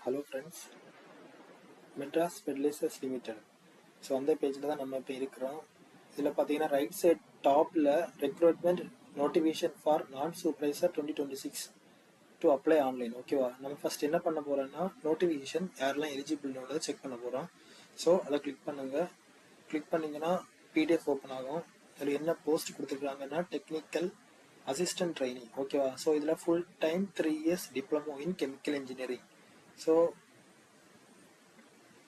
Hello friends, Madras Fertilizers Limited. So அந்த பேஜில் தான் நம்ம இப்போ இருக்கிறோம். இதில் பார்த்தீங்கன்னா ரைட் சைட் டாப்பில் recruitment notification for non supervisor 2026 to apply online. ஓகேவா? நம்ம ஃபர்ஸ்ட் என்ன பண்ண போகிறோம்னா நோட்டிஃபிகேஷன் யாரெல்லாம் எலிஜிபிள்னு செக் பண்ண போகிறோம். ஸோ அதை கிளிக் பண்ணுங்கள். கிளிக் பண்ணிங்கன்னா பிடிஎஃப் ஓப்பன் ஆகும். அதில் என்ன போஸ்ட் கொடுத்துருக்காங்கன்னா டெக்னிக்கல் அசிஸ்டன்ட் ட்ரைனிங். ஓகேவா? ஸோ இதில் full time 3 years diploma in chemical engineering. So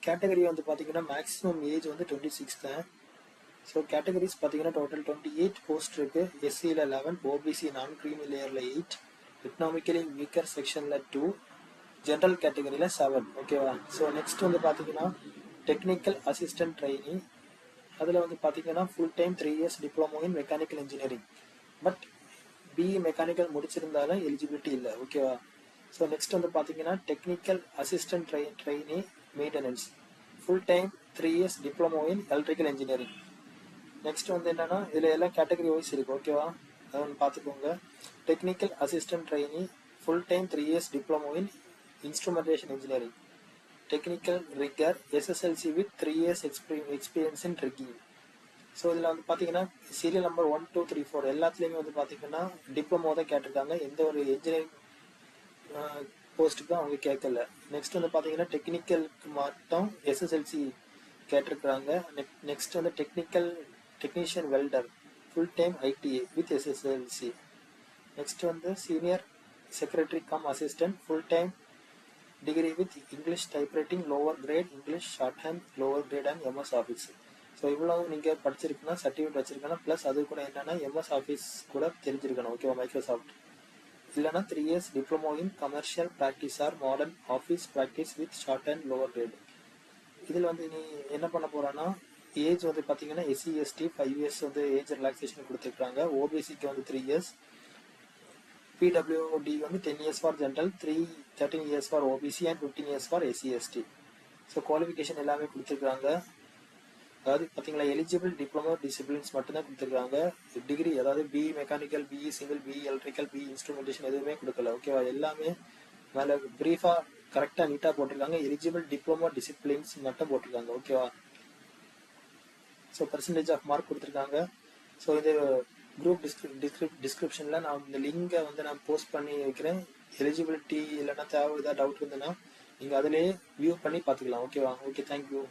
category வந்து பார்த்தீங்கன்னா மேக்ஸிமம் ஏஜ் வந்து 26 தான். ஸோ கேட்டகரிஸ் பார்த்தீங்கன்னா டோட்டல் 28 போஸ்ட் இருக்கு. எஸ்சியில் 11, ஓபிசி நான் க்ரீமி லேயரில் 8, எக்கனாமிக்கலி வீக்கர் செக்ஷனில் 2, ஜென்ரல் கேட்டகரியில் 7. ஓகேவா? ஸோ நெக்ஸ்ட் வந்து பார்த்தீங்கன்னா டெக்னிக்கல் அசிஸ்டன்ட் ட்ரைனிங். அதில் வந்து பார்த்தீங்கன்னா full time 3 years diploma in mechanical engineering. But BE mechanical முடிச்சிருந்தாலும் எலிஜிபிலிட்டி இல்லை. ஓகேவா? ஸோ நெக்ஸ்ட் வந்து பார்த்தீங்கன்னா technical assistant training maintenance, full time 3 years diploma in electrical engineering. Next வந்து என்னன்னா இதில் எல்லாம் கேட்டகரி வைஸ் இருக்கு. ஓகேவா? அதை ஒன்று பார்த்துக்கோங்க. Technical assistant training full time 3 years diploma in instrumentation engineering. Technical rigger SSLC with 3 years experience in rigging. So இதில் வந்து பார்த்தீங்கன்னா சீரியல் நம்பர் 1, 2, 3, 4 எல்லாத்துலேயுமே வந்து பார்த்தீங்கன்னா டிப்ளமோ தான் கேட்டிருக்காங்க. எந்த ஒரு இன்ஜினியரிங் போஸ்ட்டுக்கு அவங்க கேட்கல. நெக்ஸ்ட் வந்து பார்த்தீங்கன்னா டெக்னிக்கலுக்கு மட்டும் எஸ்எஸ்எல்சி கேட்டிருக்கிறாங்க. நெக்ஸ்ட் வந்து technician welder full time ITI with SSLC. Next வந்து senior secretary cum assistant full time degree with English typewriting lower grade, English shorthand lower grade and MS Office. So இவ்வளோ நீங்கள் படிச்சிருக்கணும், certificate வச்சிருக்கணும். Plus அது கூட என்னன்னா MS office கூட தெரிஞ்சிருக்கணும். ஓகேவா? மைக்ரோசாஃப்ட் இல்லைனா 3 years diploma in commercial practice or modern office practice with short and lower grade. இதில் வந்து நீ என்ன பண்ண போறான்னா ஏஜ் வந்து பார்த்தீங்கன்னா எஸ்சி எஸ்டி 5 years வந்து ஏஜ் ரிலாக்ஸேஷன் கொடுத்துருக்காங்க. ஓபிசிக்கு வந்து 3 years, பிடபிள்யூடி வந்து 10 years for general, 13 years for OBC and 15 years for SC ST. So qualification எல்லாமே கொடுத்துருக்காங்க. அதாவது பார்த்தீங்களா எலிஜிபிள் டிப்ளமோ டிசிப்ளின்ஸ் மட்டும்தான் கொடுத்துருக்காங்க. டிகிரி அதாவது BE mechanical, BE civil, BE electrical, BE instrumentation எதுவுமே கொடுக்கல. ஓகேவா? எல்லாமே மேலே ப்ரீஃபாக கரெக்டாக நீட்டாக போட்டிருக்காங்க. எலிஜிபிள் டிப்ளமோ டிசிப்ளின்ஸ் மட்டும் போட்டிருக்காங்க. ஓகேவா? ஸோ பர்சன்டேஜ் ஆஃப் மார்க் கொடுத்துருக்காங்க. ஸோ இந்த குரூப் டிஸ்கிரிப்ஷனில் நான் இந்த லிங்கை வந்து நான் போஸ்ட் பண்ணி வைக்கிறேன். எலிஜிபிலிட்டி இல்லைன்னா தேவை ஏதாவது டவுட் இருந்ததுன்னா நீங்கள் அதிலேயே வியூ பண்ணி பார்த்துக்கலாம். ஓகேவா? Okay, thank you.